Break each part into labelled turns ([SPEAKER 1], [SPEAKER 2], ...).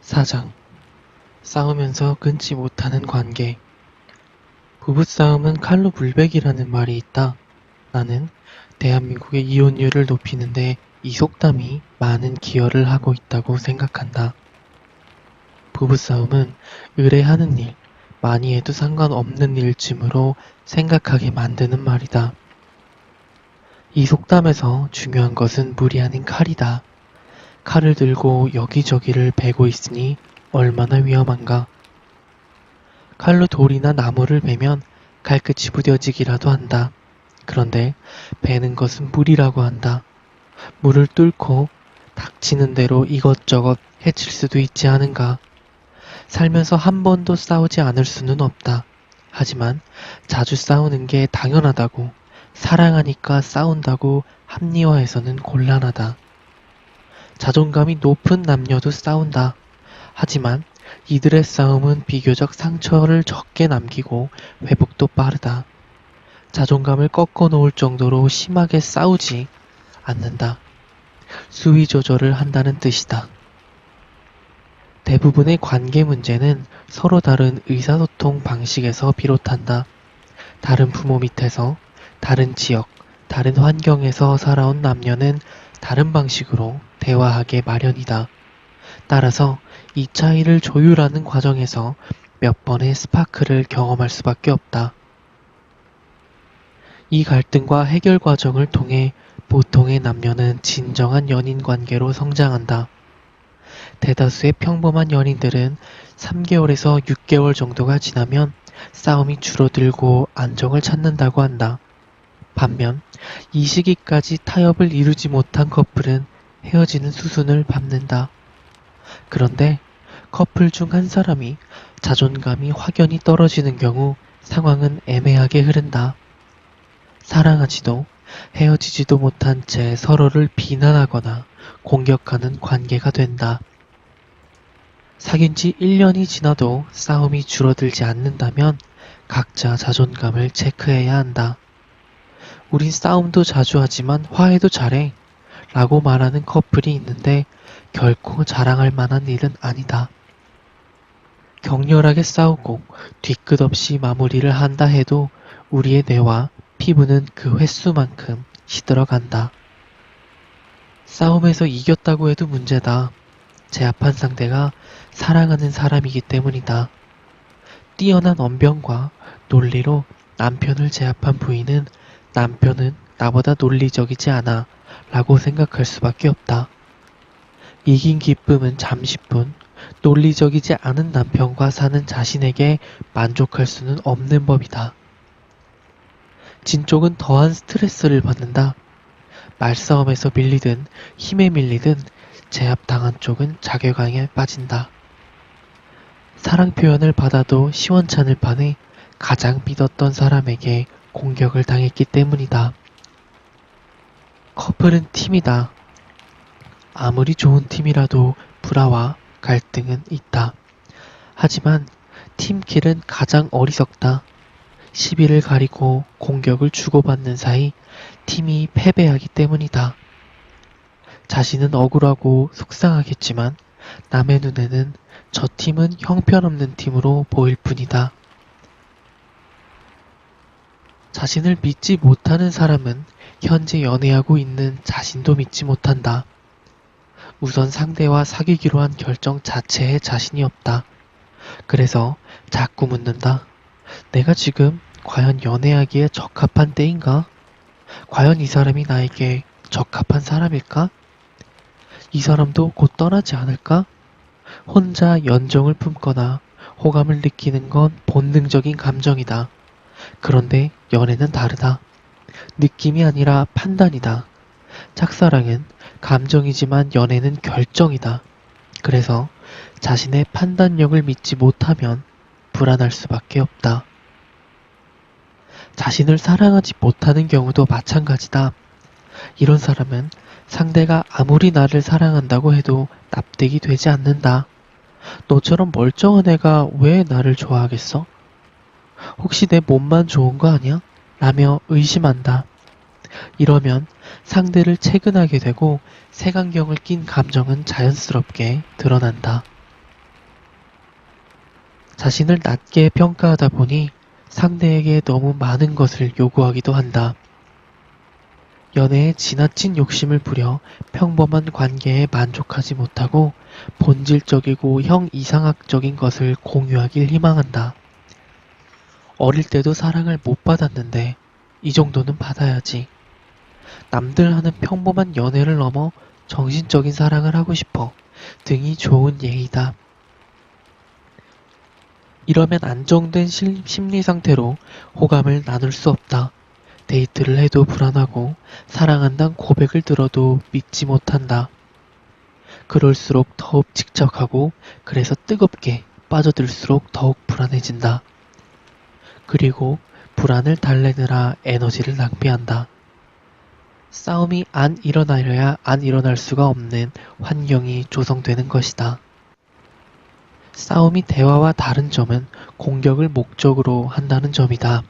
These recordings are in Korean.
[SPEAKER 1] 사장, 싸우면서 끊지 못하는 관계. 부부싸움은 칼로 불백이라는 말이 있다. 나는 대한민국의 이혼율을 높이는데 이 속담이 많은 기여를 하고 있다고 생각한다. 부부싸움은 의뢰하는 일, 많이 해도 상관없는 일쯤으로 생각하게 만드는 말이다. 이 속담에서 중요한 것은 물이 아닌 칼이다. 칼을 들고 여기저기를 베고 있으니 얼마나 위험한가. 칼로 돌이나 나무를 베면 칼끝이 부뎌지기라도 한다. 그런데 베는 것은 물이라고 한다. 물을 뚫고 닥치는 대로 이것저것 해칠 수도 있지 않은가. 살면서 한 번도 싸우지 않을 수는 없다. 하지만 자주 싸우는 게 당연하다고, 사랑하니까 싸운다고 합리화해서는 곤란하다. 자존감이 높은 남녀도 싸운다. 하지만 이들의 싸움은 비교적 상처를 적게 남기고 회복도 빠르다. 자존감을 꺾어 놓을 정도로 심하게 싸우지 않는다. 수위 조절을 한다는 뜻이다. 대부분의 관계 문제는 서로 다른 의사소통 방식에서 비롯한다. 다른 부모 밑에서, 다른 지역, 다른 환경에서 살아온 남녀는 다른 방식으로 대화하게 마련이다. 따라서 이 차이를 조율하는 과정에서 몇 번의 스파크를 경험할 수밖에 없다. 이 갈등과 해결 과정을 통해 보통의 남녀는 진정한 연인 관계로 성장한다. 대다수의 평범한 연인들은 3개월에서 6개월 정도가 지나면 싸움이 줄어들고 안정을 찾는다고 한다. 반면 이 시기까지 타협을 이루지 못한 커플은 헤어지는 수순을 밟는다. 그런데 커플 중 한 사람이 자존감이 확연히 떨어지는 경우 상황은 애매하게 흐른다. 사랑하지도 헤어지지도 못한 채 서로를 비난하거나 공격하는 관계가 된다. 사귄 지 1년이 지나도 싸움이 줄어들지 않는다면 각자 자존감을 체크해야 한다. 우린 싸움도 자주 하지만 화해도 잘해 라고 말하는 커플이 있는데 결코 자랑할 만한 일은 아니다. 격렬하게 싸우고 뒤끝 없이 마무리를 한다 해도 우리의 뇌와 피부는 그 횟수만큼 시들어간다. 싸움에서 이겼다고 해도 문제다. 제압한 상대가 사랑하는 사람이기 때문이다. 뛰어난 언변과 논리로 남편을 제압한 부인은 남편은 나보다 논리적이지 않아 라고 생각할 수밖에 없다. 이긴 기쁨은 잠시뿐, 논리적이지 않은 남편과 사는 자신에게 만족할 수는 없는 법이다. 진 쪽은 더한 스트레스를 받는다. 말싸움에서 밀리든 힘에 밀리든 제압당한 쪽은 자괴감에 빠진다. 사랑 표현을 받아도 시원찮을 판에 가장 믿었던 사람에게 공격을 당했기 때문이다. 커플은 팀이다. 아무리 좋은 팀이라도 불화와 갈등은 있다. 하지만 팀킬은 가장 어리석다. 시비를 가리고 공격을 주고받는 사이 팀이 패배하기 때문이다. 자신은 억울하고 속상하겠지만 남의 눈에는 저 팀은 형편없는 팀으로 보일 뿐이다. 자신을 믿지 못하는 사람은 현재 연애하고 있는 자신도 믿지 못한다. 우선 상대와 사귀기로 한 결정 자체에 자신이 없다. 그래서 자꾸 묻는다. 내가 지금 과연 연애하기에 적합한 때인가? 과연 이 사람이 나에게 적합한 사람일까? 이 사람도 곧 떠나지 않을까? 혼자 연정을 품거나 호감을 느끼는 건 본능적인 감정이다. 그런데 연애는 다르다. 느낌이 아니라 판단이다. 짝사랑은 감정이지만 연애는 결정이다. 그래서 자신의 판단력을 믿지 못하면 불안할 수밖에 없다. 자신을 사랑하지 못하는 경우도 마찬가지다. 이런 사람은 상대가 아무리 나를 사랑한다고 해도 납득이 되지 않는다. 너처럼 멀쩡한 애가 왜 나를 좋아하겠어? 혹시 내 몸만 좋은 거 아니야? 라며 의심한다. 이러면 상대를 채근하게 되고 색안경을 낀 감정은 자연스럽게 드러난다. 자신을 낮게 평가하다 보니 상대에게 너무 많은 것을 요구하기도 한다. 연애에 지나친 욕심을 부려 평범한 관계에 만족하지 못하고 본질적이고 형이상학적인 것을 공유하길 희망한다. 어릴 때도 사랑을 못 받았는데 이 정도는 받아야지. 남들 하는 평범한 연애를 넘어 정신적인 사랑을 하고 싶어 등이 좋은 예의다. 이러면 안정된 심리 상태로 호감을 나눌 수 없다. 데이트를 해도 불안하고 사랑한다는 고백을 들어도 믿지 못한다. 그럴수록 더욱 집착하고 그래서 뜨겁게 빠져들수록 더욱 불안해진다. 그리고 불안을 달래느라 에너지를 낭비한다. 싸움이 안 일어나려야 안 일어날 수가 없는 환경이 조성되는 것이다. 싸움이 대화와 다른 점은 공격을 목적으로 한다는 점이다.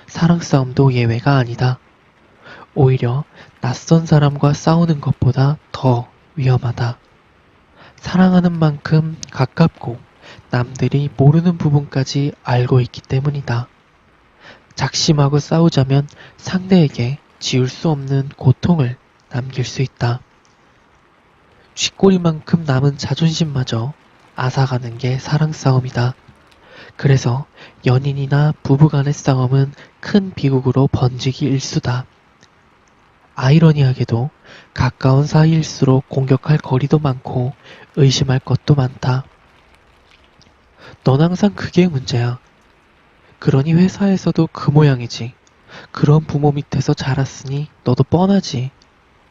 [SPEAKER 1] 사랑 싸움도 예외가 아니다. 오히려 낯선 사람과 싸우는 것보다 더 위험하다. 사랑하는 만큼 가깝고 남들이 모르는 부분까지 알고 있기 때문이다. 작심하고 싸우자면 상대에게 지울 수 없는 고통을 남길 수 있다. 쥐꼬리만큼 남은 자존심마저 앗아가는 게 사랑 싸움이다. 그래서 연인이나 부부간의 싸움은 큰 비극으로 번지기 일쑤다. 아이러니하게도 가까운 사이일수록 공격할 거리도 많고 의심할 것도 많다. 넌 항상 그게 문제야. 그러니 회사에서도 그 모양이지. 그런 부모 밑에서 자랐으니 너도 뻔하지.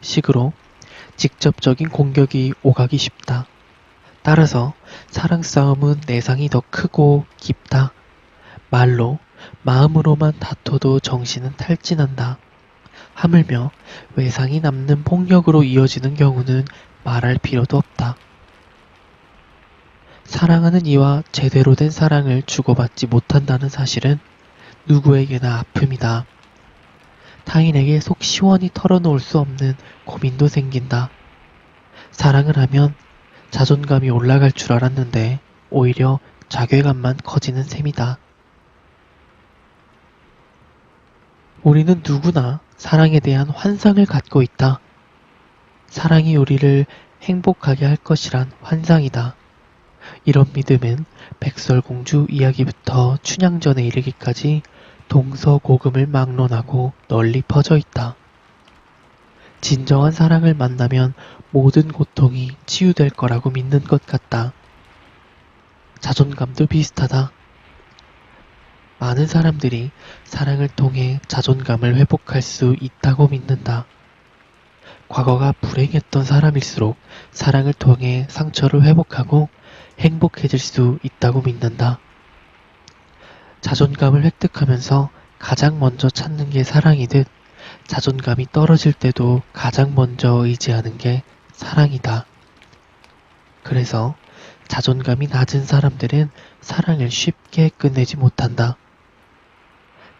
[SPEAKER 1] 식으로 직접적인 공격이 오가기 쉽다. 따라서 사랑 싸움은 내상이 더 크고 깊다. 말로, 마음으로만 다퉈도 정신은 탈진한다. 하물며 외상이 남는 폭력으로 이어지는 경우는 말할 필요도 없다. 사랑하는 이와 제대로 된 사랑을 주고받지 못한다는 사실은 누구에게나 아픔이다. 타인에게 속 시원히 털어놓을 수 없는 고민도 생긴다. 사랑을 하면 자존감이 올라갈 줄 알았는데 오히려 자괴감만 커지는 셈이다. 우리는 누구나 사랑에 대한 환상을 갖고 있다. 사랑이 우리를 행복하게 할 것이란 환상이다. 이런 믿음은 백설공주 이야기부터 춘향전에 이르기까지 동서고금을 막론하고 널리 퍼져 있다. 진정한 사랑을 만나면 모든 고통이 치유될 거라고 믿는 것 같다. 자존감도 비슷하다. 많은 사람들이 사랑을 통해 자존감을 회복할 수 있다고 믿는다. 과거가 불행했던 사람일수록 사랑을 통해 상처를 회복하고 행복해질 수 있다고 믿는다. 자존감을 획득하면서 가장 먼저 찾는 게 사랑이듯 자존감이 떨어질 때도 가장 먼저 의지하는 게 사랑이다. 그래서 자존감이 낮은 사람들은 사랑을 쉽게 끝내지 못한다.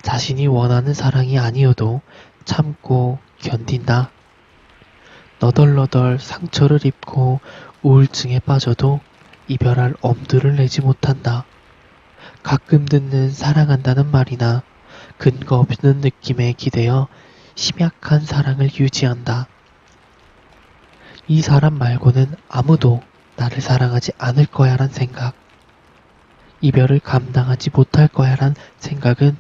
[SPEAKER 1] 자신이 원하는 사랑이 아니어도 참고 견딘다. 너덜너덜 상처를 입고 우울증에 빠져도 이별할 엄두를 내지 못한다. 가끔 듣는 사랑한다는 말이나 근거 없는 느낌에 기대어 심약한 사랑을 유지한다. 이 사람 말고는 아무도 나를 사랑하지 않을 거야 란 생각. 이별을 감당하지 못할 거야 란 생각은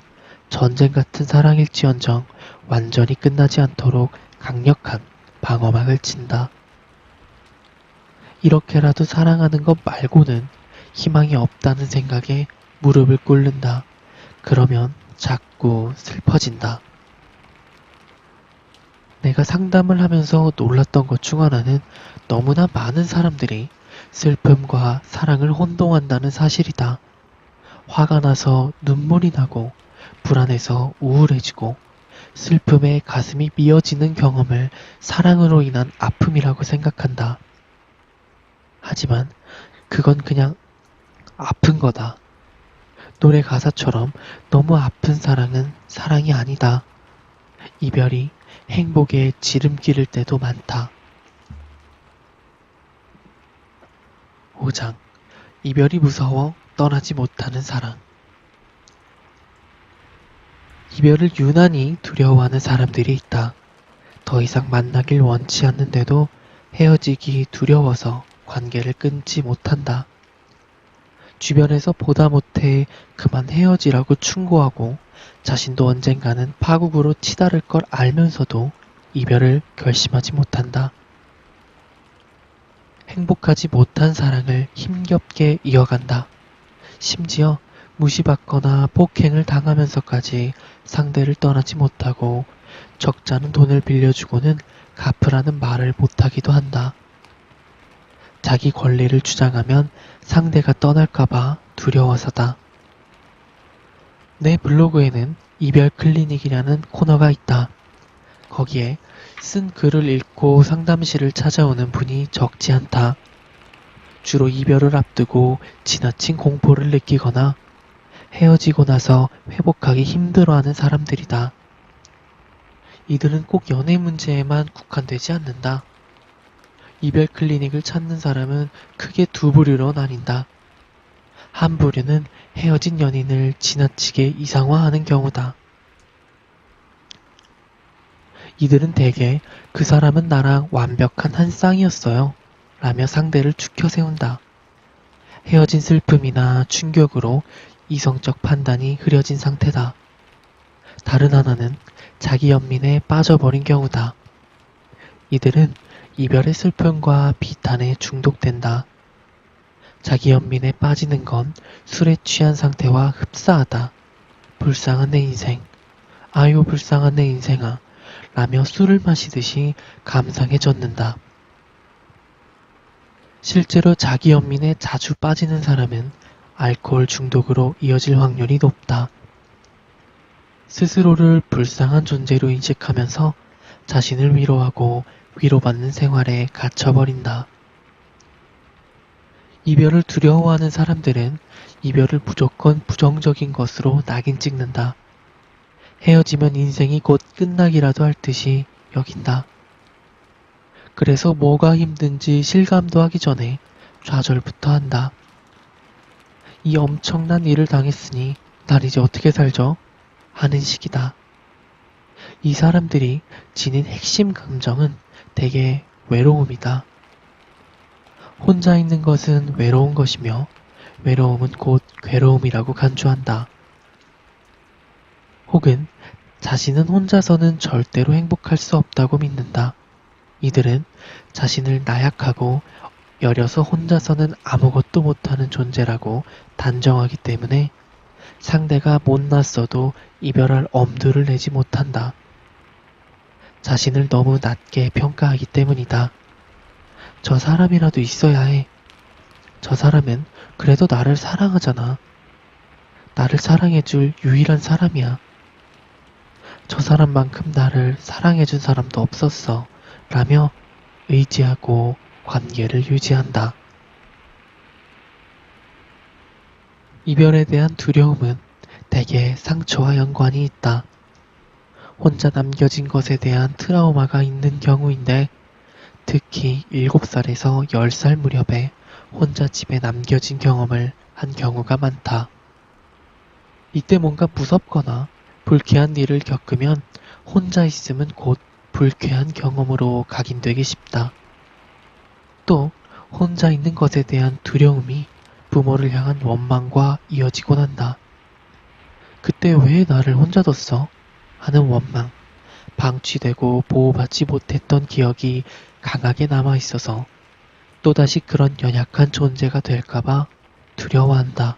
[SPEAKER 1] 전쟁 같은 사랑일지언정 완전히 끝나지 않도록 강력한 방어막을 친다. 이렇게라도 사랑하는 것 말고는 희망이 없다는 생각에 무릎을 꿇는다. 그러면 자꾸 슬퍼진다. 내가 상담을 하면서 놀랐던 것 중 하나는 너무나 많은 사람들이 슬픔과 사랑을 혼동한다는 사실이다. 화가 나서 눈물이 나고 불안해서 우울해지고 슬픔에 가슴이 미어지는 경험을 사랑으로 인한 아픔이라고 생각한다. 하지만 그건 그냥 아픈 거다. 노래 가사처럼 너무 아픈 사랑은 사랑이 아니다. 이별이 행복의 지름길일 때도 많다. 5장. 이별이 무서워 떠나지 못하는 사랑. 이별을 유난히 두려워하는 사람들이 있다. 더 이상 만나길 원치 않는데도 헤어지기 두려워서 관계를 끊지 못한다. 주변에서 보다 못해 그만 헤어지라고 충고하고 자신도 언젠가는 파국으로 치달을 걸 알면서도 이별을 결심하지 못한다. 행복하지 못한 사랑을 힘겹게 이어간다. 심지어 무시받거나 폭행을 당하면서까지 상대를 떠나지 못하고 적잖은 돈을 빌려주고는 갚으라는 말을 못하기도 한다. 자기 권리를 주장하면 상대가 떠날까봐 두려워서다. 내 블로그에는 이별 클리닉이라는 코너가 있다. 거기에 쓴 글을 읽고 상담실을 찾아오는 분이 적지 않다. 주로 이별을 앞두고 지나친 공포를 느끼거나 헤어지고 나서 회복하기 힘들어하는 사람들이다. 이들은 꼭 연애 문제에만 국한되지 않는다. 이별 클리닉을 찾는 사람은 크게 두 부류로 나뉜다. 한 부류는 헤어진 연인을 지나치게 이상화하는 경우다. 이들은 대개 그 사람은 나랑 완벽한 한 쌍이었어요 라며 상대를 죽여 세운다. 헤어진 슬픔이나 충격으로 이성적 판단이 흐려진 상태다. 다른 하나는 자기 연민에 빠져버린 경우다. 이들은 이별의 슬픔과 비탄에 중독된다. 자기 연민에 빠지는 건 술에 취한 상태와 흡사하다. 불쌍한 내 인생, 아유 불쌍한 내 인생아 라며 술을 마시듯이 감상해졌는다. 실제로 자기 연민에 자주 빠지는 사람은 알코올 중독으로 이어질 확률이 높다. 스스로를 불쌍한 존재로 인식하면서 자신을 위로하고 위로받는 생활에 갇혀버린다. 이별을 두려워하는 사람들은 이별을 무조건 부정적인 것으로 낙인 찍는다. 헤어지면 인생이 곧 끝나기라도 할 듯이 여긴다. 그래서 뭐가 힘든지 실감도 하기 전에 좌절부터 한다. 이 엄청난 일을 당했으니 난 이제 어떻게 살죠? 하는 식이다. 이 사람들이 지닌 핵심 감정은 대개 외로움이다. 혼자 있는 것은 외로운 것이며 외로움은 곧 괴로움이라고 간주한다. 혹은 자신은 혼자서는 절대로 행복할 수 없다고 믿는다. 이들은 자신을 나약하고 여려서 혼자서는 아무것도 못하는 존재라고 단정하기 때문에 상대가 못났어도 이별할 엄두를 내지 못한다. 자신을 너무 낮게 평가하기 때문이다. 저 사람이라도 있어야 해. 저 사람은 그래도 나를 사랑하잖아. 나를 사랑해줄 유일한 사람이야. 저 사람만큼 나를 사랑해준 사람도 없었어. 라며 의지하고 관계를 유지한다. 이별에 대한 두려움은 대개 상처와 연관이 있다. 혼자 남겨진 것에 대한 트라우마가 있는 경우인데 특히 7살에서 10살 무렵에 혼자 집에 남겨진 경험을 한 경우가 많다. 이때 뭔가 무섭거나 불쾌한 일을 겪으면 혼자 있음은 곧 불쾌한 경험으로 각인되기 쉽다. 또 혼자 있는 것에 대한 두려움이 부모를 향한 원망과 이어지곤 한다. 그때 왜 나를 혼자 뒀어? 하는 원망, 방치되고 보호받지 못했던 기억이 강하게 남아있어서 또다시 그런 연약한 존재가 될까봐 두려워한다.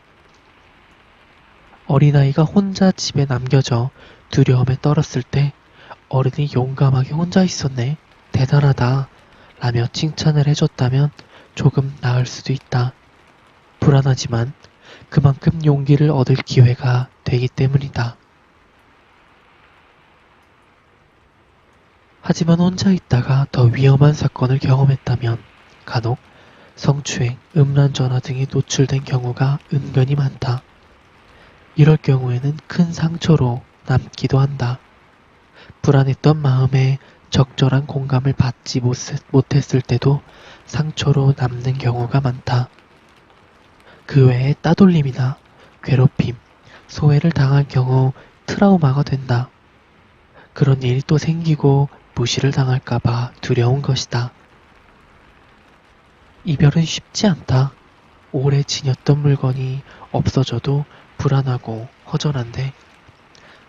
[SPEAKER 1] 어린아이가 혼자 집에 남겨져 두려움에 떨었을 때 어른이 용감하게 혼자 있었네, 대단하다 라며 칭찬을 해줬다면 조금 나을 수도 있다. 불안하지만 그만큼 용기를 얻을 기회가 되기 때문이다. 하지만 혼자 있다가 더 위험한 사건을 경험했다면 간혹 성추행, 음란전화 등이 노출된 경우가 은근히 많다. 이럴 경우에는 큰 상처로 남기도 한다. 불안했던 마음에 적절한 공감을 받지 못했을 때도 상처로 남는 경우가 많다. 그 외에 따돌림이나 괴롭힘, 소외를 당할 경우 트라우마가 된다. 그런 일이 또 생기고 무시를 당할까봐 두려운 것이다. 이별은 쉽지 않다. 오래 지녔던 물건이 없어져도 불안하고 허전한데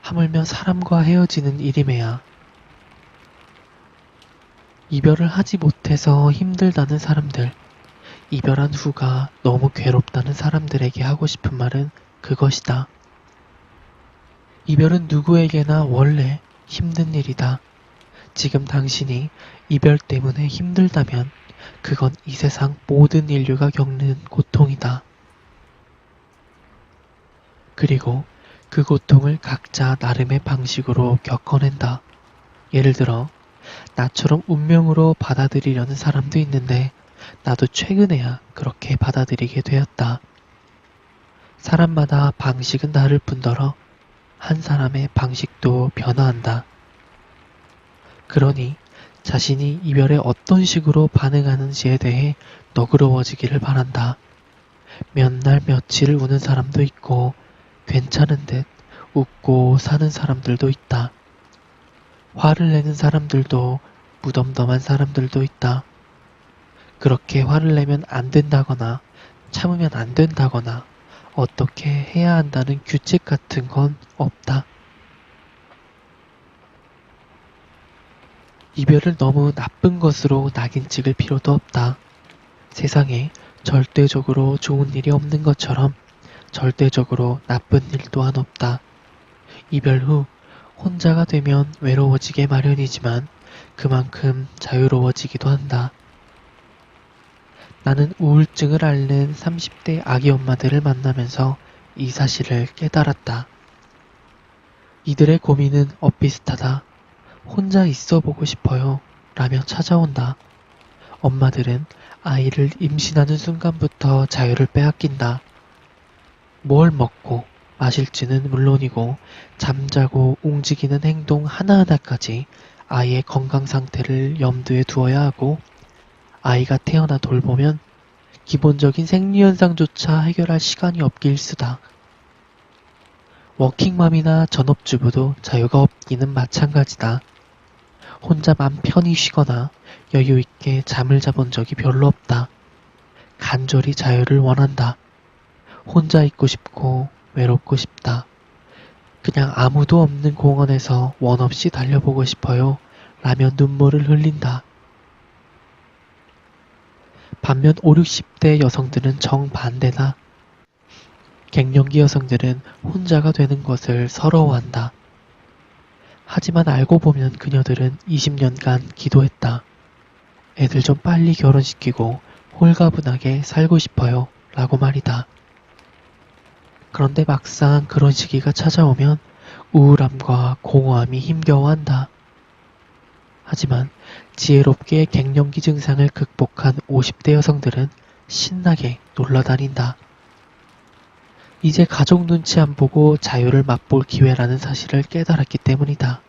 [SPEAKER 1] 하물며 사람과 헤어지는 일임에야. 이별을 하지 못해서 힘들다는 사람들, 이별한 후가 너무 괴롭다는 사람들에게 하고 싶은 말은 그것이다. 이별은 누구에게나 원래 힘든 일이다. 지금 당신이 이별 때문에 힘들다면 그건 이 세상 모든 인류가 겪는 고통이다. 그리고 그 고통을 각자 나름의 방식으로 겪어낸다. 예를 들어 나처럼 운명으로 받아들이려는 사람도 있는데 나도 최근에야 그렇게 받아들이게 되었다. 사람마다 방식은 다를 뿐더러 한 사람의 방식도 변화한다. 그러니 자신이 이별에 어떤 식으로 반응하는지에 대해 너그러워지기를 바란다. 몇 날 며칠을 우는 사람도 있고 괜찮은 듯 웃고 사는 사람들도 있다. 화를 내는 사람들도 무덤덤한 사람들도 있다. 그렇게 화를 내면 안 된다거나 참으면 안 된다거나 어떻게 해야 한다는 규칙 같은 건 없다. 이별을 너무 나쁜 것으로 낙인 찍을 필요도 없다. 세상에 절대적으로 좋은 일이 없는 것처럼 절대적으로 나쁜 일 또한 없다. 이별 후 혼자가 되면 외로워지게 마련이지만 그만큼 자유로워지기도 한다. 나는 우울증을 앓는 30대 아기 엄마들을 만나면서 이 사실을 깨달았다. 이들의 고민은 엇비슷하다. 혼자 있어 보고 싶어요 라며 찾아온다. 엄마들은 아이를 임신하는 순간부터 자유를 빼앗긴다. 뭘 먹고 마실지는 물론이고 잠자고 움직이는 행동 하나하나까지 아이의 건강 상태를 염두에 두어야 하고 아이가 태어나 돌보면 기본적인 생리현상조차 해결할 시간이 없기 일쑤다. 워킹맘이나 전업주부도 자유가 없기는 마찬가지다. 혼자 맘 편히 쉬거나 여유있게 잠을 자본 적이 별로 없다. 간절히 자유를 원한다. 혼자 있고 싶고 외롭고 싶다. 그냥 아무도 없는 공원에서 원 없이 달려보고 싶어요 라며 눈물을 흘린다. 반면 5, 60대 여성들은 정반대다. 갱년기 여성들은 혼자가 되는 것을 서러워한다. 하지만 알고 보면 그녀들은 20년간 기도했다. 애들 좀 빨리 결혼시키고 홀가분하게 살고 싶어요 라고 말이다. 그런데 막상 그런 시기가 찾아오면 우울함과 공허함이 힘겨워한다. 하지만 지혜롭게 갱년기 증상을 극복한 50대 여성들은 신나게 놀러다닌다. 이제 가족 눈치 안 보고 자유를 맛볼 기회라는 사실을 깨달았기 때문이다.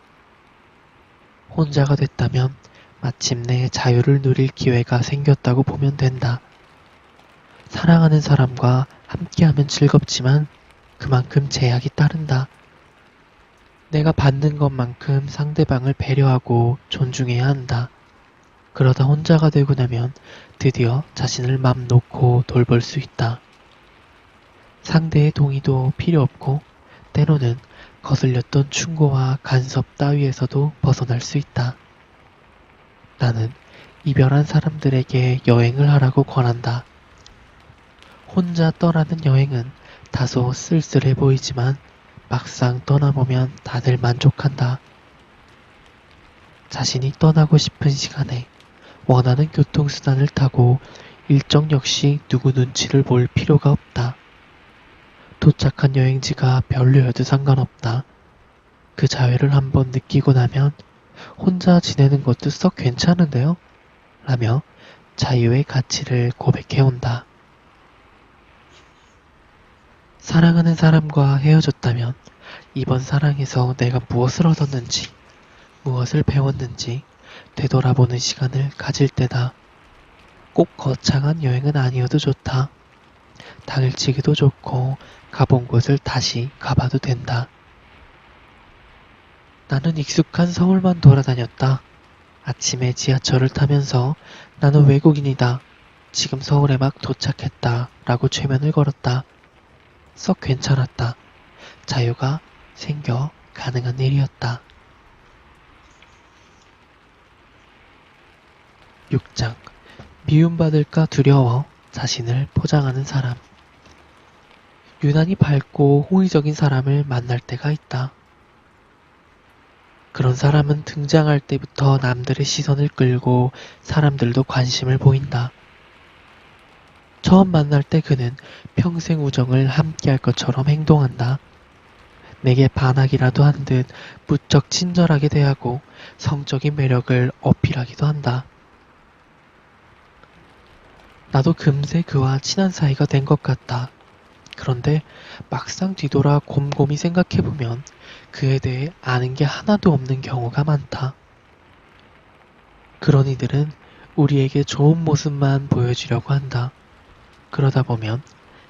[SPEAKER 1] 혼자가 됐다면 마침내 자유를 누릴 기회가 생겼다고 보면 된다. 사랑하는 사람과 함께하면 즐겁지만 그만큼 제약이 따른다. 내가 받는 것만큼 상대방을 배려하고 존중해야 한다. 그러다 혼자가 되고 나면 드디어 자신을 맘 놓고 돌볼 수 있다. 상대의 동의도 필요 없고 때로는 거슬렸던 충고와 간섭 따위에서도 벗어날 수 있다. 나는 이별한 사람들에게 여행을 하라고 권한다. 혼자 떠나는 여행은 다소 쓸쓸해 보이지만 막상 떠나보면 다들 만족한다. 자신이 떠나고 싶은 시간에 원하는 교통수단을 타고 일정 역시 누구 눈치를 볼 필요가 없다. 도착한 여행지가 별로여도 상관없다. 그 자유를 한번 느끼고 나면 혼자 지내는 것도 썩 괜찮은데요? 라며 자유의 가치를 고백해온다. 사랑하는 사람과 헤어졌다면 이번 사랑에서 내가 무엇을 얻었는지, 무엇을 배웠는지 되돌아보는 시간을 가질 때다. 꼭 거창한 여행은 아니어도 좋다. 당일치기도 좋고 가본 곳을 다시 가봐도 된다. 나는 익숙한 서울만 돌아다녔다. 아침에 지하철을 타면서 나는 외국인이다. 지금 서울에 막 도착했다. 라고 최면을 걸었다. 썩 괜찮았다. 자유가 생겨 가능한 일이었다. 6장. 미움받을까 두려워 자신을 포장하는 사람. 유난히 밝고 호의적인 사람을 만날 때가 있다. 그런 사람은 등장할 때부터 남들의 시선을 끌고 사람들도 관심을 보인다. 처음 만날 때 그는 평생 우정을 함께할 것처럼 행동한다. 내게 반하기라도 한 듯 무척 친절하게 대하고 성적인 매력을 어필하기도 한다. 나도 금세 그와 친한 사이가 된 것 같다. 그런데 막상 뒤돌아 곰곰이 생각해보면 그에 대해 아는 게 하나도 없는 경우가 많다. 그런 이들은 우리에게 좋은 모습만 보여주려고 한다. 그러다 보면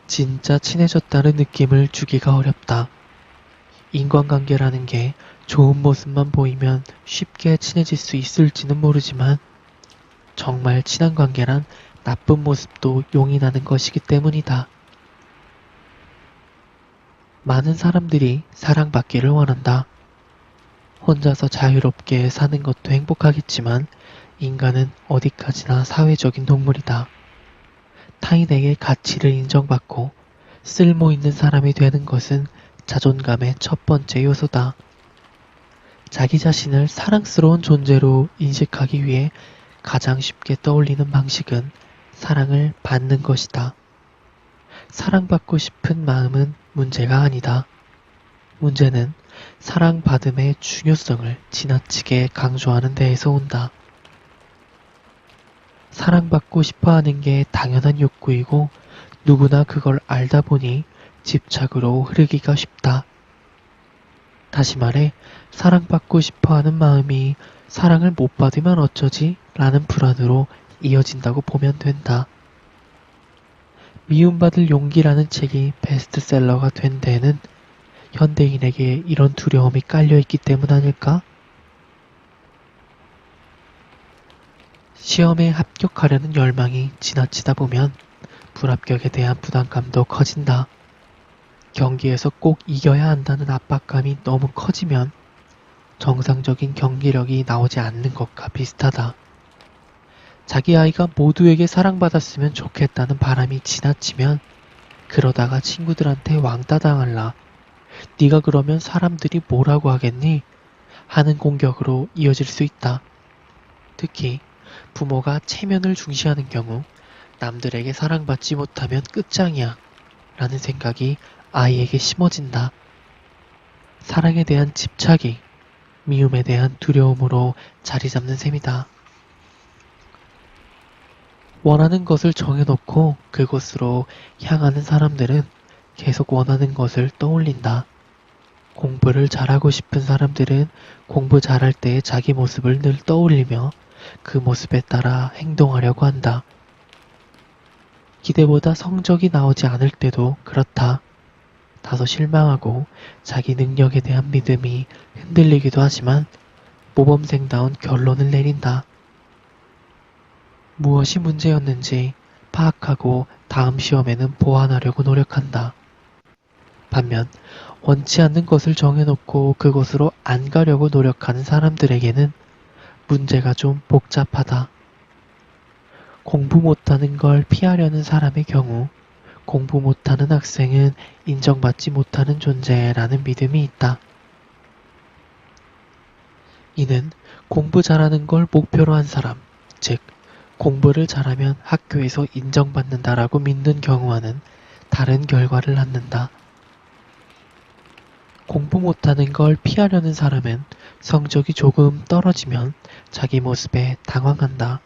[SPEAKER 1] 진짜 친해졌다는 느낌을 주기가 어렵다. 인간관계라는 게 좋은 모습만 보이면 쉽게 친해질 수 있을지는 모르지만 정말 친한 관계란 나쁜 모습도 용인하는 것이기 때문이다. 많은 사람들이 사랑받기를 원한다. 혼자서 자유롭게 사는 것도 행복하겠지만 인간은 어디까지나 사회적인 동물이다. 타인에게 가치를 인정받고 쓸모 있는 사람이 되는 것은 자존감의 첫 번째 요소다. 자기 자신을 사랑스러운 존재로 인식하기 위해 가장 쉽게 떠올리는 방식은 사랑을 받는 것이다. 사랑받고 싶은 마음은 문제가 아니다. 문제는 사랑받음의 중요성을 지나치게 강조하는 데에서 온다. 사랑받고 싶어 하는 게 당연한 욕구이고 누구나 그걸 알다 보니 집착으로 흐르기가 쉽다. 다시 말해, 사랑받고 싶어 하는 마음이 사랑을 못 받으면 어쩌지? 라는 불안으로 이어진다고 보면 된다. 미움받을 용기라는 책이 베스트셀러가 된 데는 현대인에게 이런 두려움이 깔려있기 때문 아닐까? 시험에 합격하려는 열망이 지나치다 보면 불합격에 대한 부담감도 커진다. 경기에서 꼭 이겨야 한다는 압박감이 너무 커지면 정상적인 경기력이 나오지 않는 것과 비슷하다. 자기 아이가 모두에게 사랑받았으면 좋겠다는 바람이 지나치면 그러다가 친구들한테 왕따 당할라. 네가 그러면 사람들이 뭐라고 하겠니? 하는 공격으로 이어질 수 있다. 특히 부모가 체면을 중시하는 경우 남들에게 사랑받지 못하면 끝장이야 라는 생각이 아이에게 심어진다. 사랑에 대한 집착이 미움에 대한 두려움으로 자리 잡는 셈이다. 원하는 것을 정해놓고 그곳으로 향하는 사람들은 계속 원하는 것을 떠올린다. 공부를 잘하고 싶은 사람들은 공부 잘할 때의 자기 모습을 늘 떠올리며 그 모습에 따라 행동하려고 한다. 기대보다 성적이 나오지 않을 때도 그렇다. 다소 실망하고 자기 능력에 대한 믿음이 흔들리기도 하지만 모범생다운 결론을 내린다. 무엇이 문제였는지 파악하고 다음 시험에는 보완하려고 노력한다. 반면 원치 않는 것을 정해놓고 그곳으로 안 가려고 노력하는 사람들에게는 문제가 좀 복잡하다. 공부 못하는 걸 피하려는 사람의 경우 공부 못하는 학생은 인정받지 못하는 존재라는 믿음이 있다. 이는 공부 잘하는 걸 목표로 한 사람, 즉 공부를 잘하면 학교에서 인정받는다라고 믿는 경우와는 다른 결과를 낳는다. 공부 못하는 걸 피하려는 사람은 성적이 조금 떨어지면 자기 모습에 당황한다.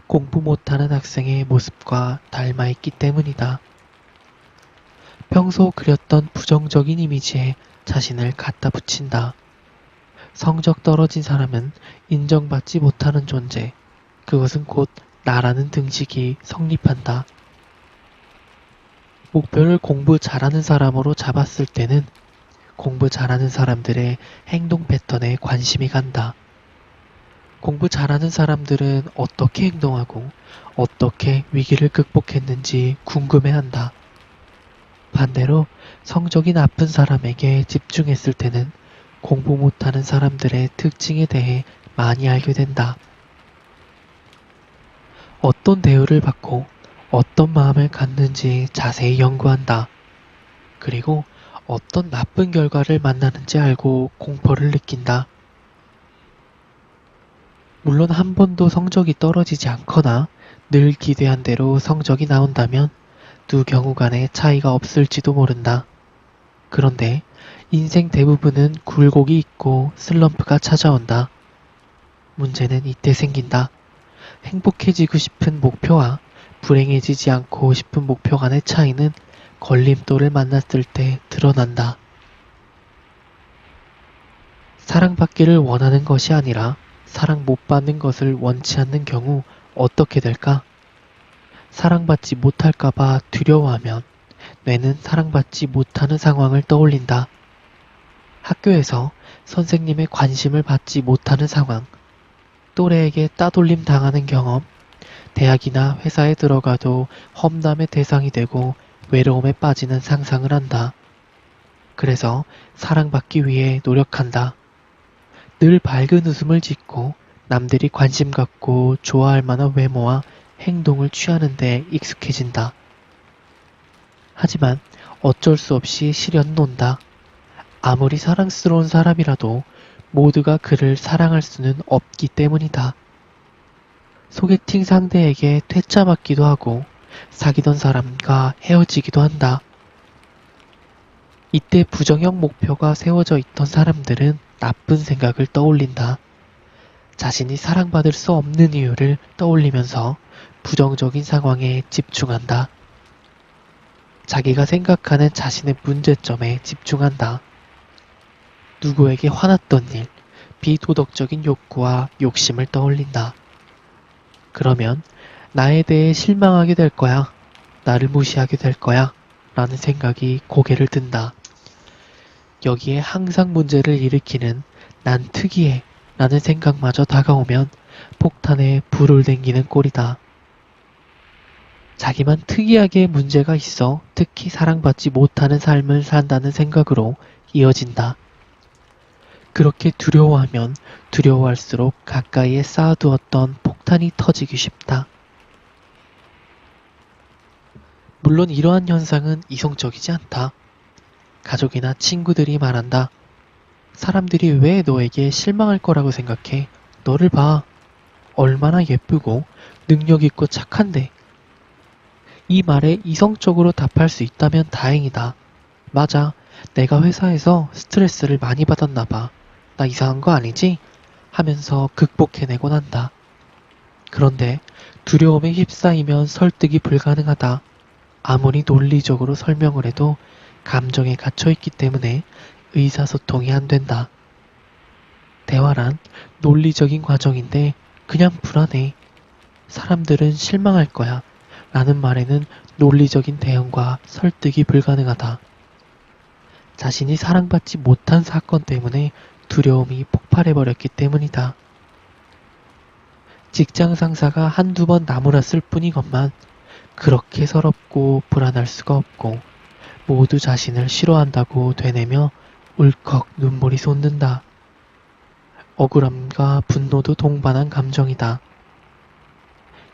[SPEAKER 1] 공부 못하는 학생의 모습과 닮아있기 때문이다. 평소 그렸던 부정적인 이미지에 자신을 갖다 붙인다. 성적 떨어진 사람은 인정받지 못하는 존재, 그것은 곧 나라는 등식이 성립한다. 목표를 공부 잘하는 사람으로 잡았을 때는 공부 잘하는 사람들의 행동 패턴에 관심이 간다. 공부 잘하는 사람들은 어떻게 행동하고 어떻게 위기를 극복했는지 궁금해한다. 반대로 성적이 나쁜 사람에게 집중했을 때는 공부 못하는 사람들의 특징에 대해 많이 알게 된다. 어떤 대우를 받고 어떤 마음을 갖는지 자세히 연구한다. 그리고 어떤 나쁜 결과를 만나는지 알고 공포를 느낀다. 물론 한 번도 성적이 떨어지지 않거나 늘 기대한 대로 성적이 나온다면 두 경우 간의 차이가 없을지도 모른다. 그런데 인생 대부분은 굴곡이 있고 슬럼프가 찾아온다. 문제는 이때 생긴다. 행복해지고 싶은 목표와 불행해지지 않고 싶은 목표 간의 차이는 걸림돌을 만났을 때 드러난다. 사랑받기를 원하는 것이 아니라 사랑 못 받는 것을 원치 않는 경우 어떻게 될까? 사랑받지 못할까봐 두려워하면 뇌는 사랑받지 못하는 상황을 떠올린다. 학교에서 선생님의 관심을 받지 못하는 상황, 또래에게 따돌림 당하는 경험, 대학이나 회사에 들어가도 험담의 대상이 되고 외로움에 빠지는 상상을 한다. 그래서 사랑받기 위해 노력한다. 늘 밝은 웃음을 짓고 남들이 관심 갖고 좋아할 만한 외모와 행동을 취하는 데 익숙해진다. 하지만 어쩔 수 없이 시련 논다. 아무리 사랑스러운 사람이라도 모두가 그를 사랑할 수는 없기 때문이다. 소개팅 상대에게 퇴짜 맞기도 하고 사귀던 사람과 헤어지기도 한다. 이때 부정형 목표가 세워져 있던 사람들은 나쁜 생각을 떠올린다. 자신이 사랑받을 수 없는 이유를 떠올리면서 부정적인 상황에 집중한다. 자기가 생각하는 자신의 문제점에 집중한다. 누구에게 화났던 일, 비도덕적인 욕구와 욕심을 떠올린다. 그러면 나에 대해 실망하게 될 거야. 나를 무시하게 될 거야. 라는 생각이 고개를 든다. 여기에 항상 문제를 일으키는 난 특이해 라는 생각마저 다가오면 폭탄에 불을 댕기는 꼴이다. 자기만 특이하게 문제가 있어 특히 사랑받지 못하는 삶을 산다는 생각으로 이어진다. 그렇게 두려워하면 두려워할수록 가까이에 쌓아두었던 폭탄이 터지기 쉽다. 물론 이러한 현상은 이성적이지 않다. 가족이나 친구들이 말한다. 사람들이 왜 너에게 실망할 거라고 생각해? 너를 봐. 얼마나 예쁘고 능력 있고 착한데. 이 말에 이성적으로 답할 수 있다면 다행이다. 맞아. 내가 회사에서 스트레스를 많이 받았나 봐. 나 이상한 거 아니지? 하면서 극복해내곤 한다. 그런데 두려움에 휩싸이면 설득이 불가능하다. 아무리 논리적으로 설명을 해도 감정에 갇혀있기 때문에 의사소통이 안 된다. 대화란 논리적인 과정인데 그냥 불안해. 사람들은 실망할 거야. 라는 말에는 논리적인 대응과 설득이 불가능하다. 자신이 사랑받지 못한 사건 때문에 두려움이 폭발해버렸기 때문이다. 직장 상사가 한두 번 나무랐을 뿐이건만 그렇게 서럽고 불안할 수가 없고 모두 자신을 싫어한다고 되뇌며 울컥 눈물이 솟는다. 억울함과 분노도 동반한 감정이다.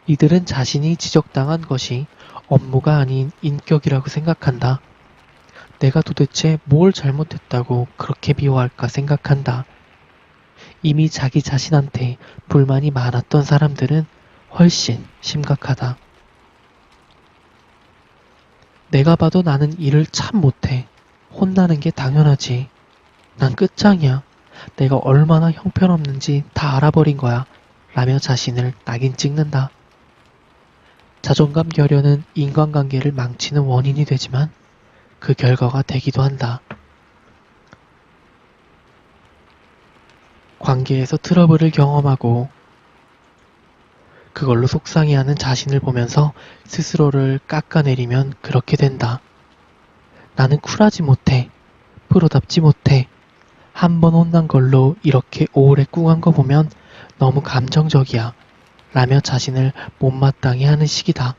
[SPEAKER 1] 이들은 자신이 지적당한 것이 업무가 아닌 인격이라고 생각한다. 내가 도대체 뭘 잘못했다고 그렇게 미워할까 생각한다. 이미 자기 자신한테 불만이 많았던 사람들은 훨씬 심각하다. 내가 봐도 나는 일을 참 못해. 혼나는 게 당연하지. 난 끝장이야. 내가 얼마나 형편없는지 다 알아버린 거야. 라며 자신을 낙인 찍는다. 자존감 결여는 인간관계를 망치는 원인이 되지만 그 결과가 되기도 한다. 관계에서 트러블을 경험하고 그걸로 속상해하는 자신을 보면서 스스로를 깎아내리면 그렇게 된다. 나는 쿨하지 못해. 프로답지 못해. 한 번 혼난 걸로 이렇게 오래 꿍한 거 보면 너무 감정적이야. 라며 자신을 못마땅해 하는 시기다.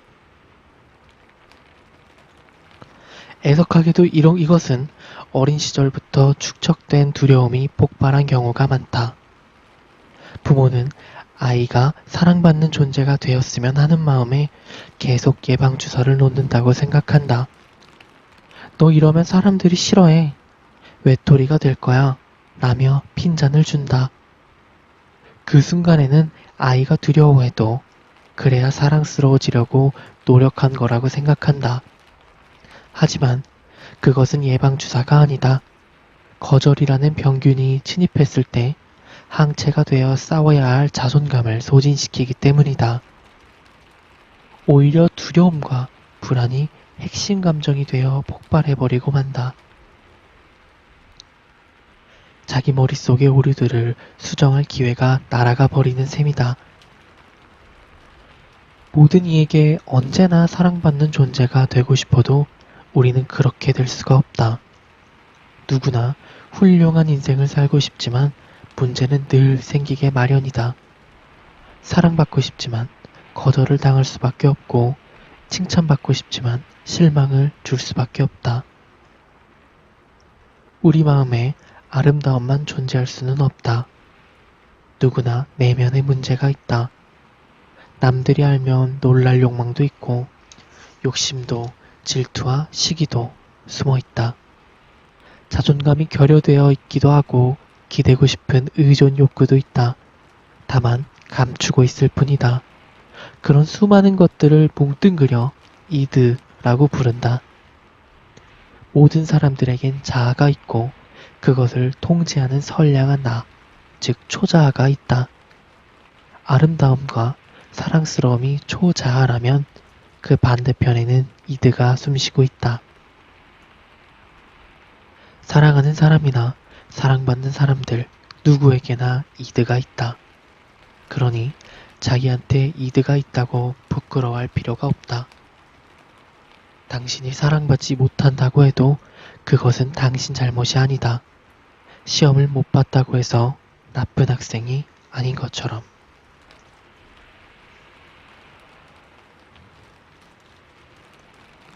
[SPEAKER 1] 애석하게도 이것은 어린 시절부터 축적된 두려움이 폭발한 경우가 많다. 부모는 아이가 사랑받는 존재가 되었으면 하는 마음에 계속 예방주사를 놓는다고 생각한다. 너 이러면 사람들이 싫어해. 외톨이가 될 거야. 라며 핀잔을 준다. 그 순간에는 아이가 두려워해도 그래야 사랑스러워지려고 노력한 거라고 생각한다. 하지만 그것은 예방주사가 아니다. 거절이라는 병균이 침입했을 때 항체가 되어 싸워야 할 자존감을 소진시키기 때문이다. 오히려 두려움과 불안이 핵심 감정이 되어 폭발해버리고 만다. 자기 머릿속의 오류들을 수정할 기회가 날아가 버리는 셈이다. 모든 이에게 언제나 사랑받는 존재가 되고 싶어도 우리는 그렇게 될 수가 없다. 누구나 훌륭한 인생을 살고 싶지만 문제는 늘 생기게 마련이다. 사랑받고 싶지만 거절을 당할 수밖에 없고 칭찬받고 싶지만 실망을 줄 수밖에 없다. 우리 마음에 아름다움만 존재할 수는 없다. 누구나 내면에 문제가 있다. 남들이 알면 놀랄 욕망도 있고 욕심도 질투와 시기도 숨어 있다. 자존감이 결여되어 있기도 하고 기대고 싶은 의존 욕구도 있다. 다만 감추고 있을 뿐이다. 그런 수많은 것들을 뭉뚱그려 이드라고 부른다. 모든 사람들에겐 자아가 있고 그것을 통제하는 선량한 나, 즉 초자아가 있다. 아름다움과 사랑스러움이 초자아라면 그 반대편에는 이드가 숨쉬고 있다. 사랑하는 사람이나 사랑받는 사람들 누구에게나 이드가 있다. 그러니 자기한테 이드가 있다고 부끄러워할 필요가 없다. 당신이 사랑받지 못한다고 해도 그것은 당신 잘못이 아니다. 시험을 못 봤다고 해서 나쁜 학생이 아닌 것처럼.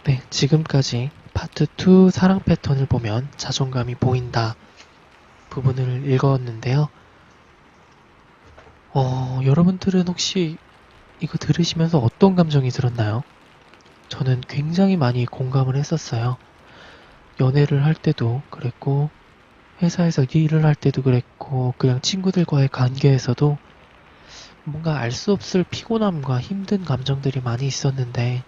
[SPEAKER 1] 네, 지금까지 파트 2 사랑 패턴을 보면 자존감이 보인다 부분을 읽었는데요. 여러분들은 혹시 이거 들으시면서 어떤 감정이 들었나요? 저는 굉장히 많이 공감을 했었어요. 연애를 할 때도 그랬고 회사에서 일을 할 때도 그랬고 그냥 친구들과의 관계에서도 뭔가 알 수 없을 피곤함과 힘든 감정들이 많이 있었는데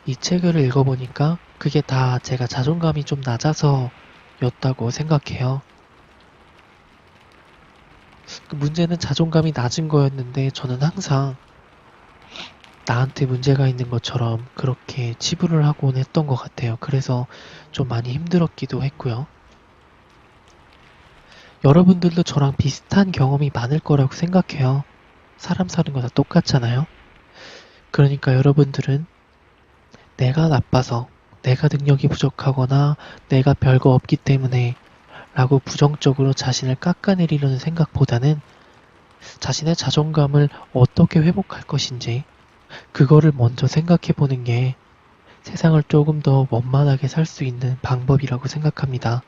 [SPEAKER 1] 이 책을 읽어보니까 그게 다 제가 자존감이 좀 낮아서였다고 생각해요. 문제는 자존감이 낮은 거였는데 저는 항상 나한테 문제가 있는 것처럼 그렇게 치부를 하곤 했던 것 같아요. 그래서 좀 많이 힘들었기도 했고요. 여러분들도 저랑 비슷한 경험이 많을 거라고 생각해요. 사람 사는 거 다 똑같잖아요. 그러니까 여러분들은 내가 나빠서, 내가 능력이 부족하거나 내가 별거 없기 때문에 라고 부정적으로 자신을 깎아내리려는 생각보다는 자신의 자존감을 어떻게 회복할 것인지 그거를 먼저 생각해 보는 게 세상을 조금 더 원만하게 살 수 있는 방법이라고 생각합니다.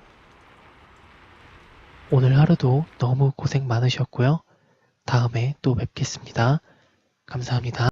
[SPEAKER 1] 오늘 하루도 너무 고생 많으셨고요. 다음에 또 뵙겠습니다. 감사합니다.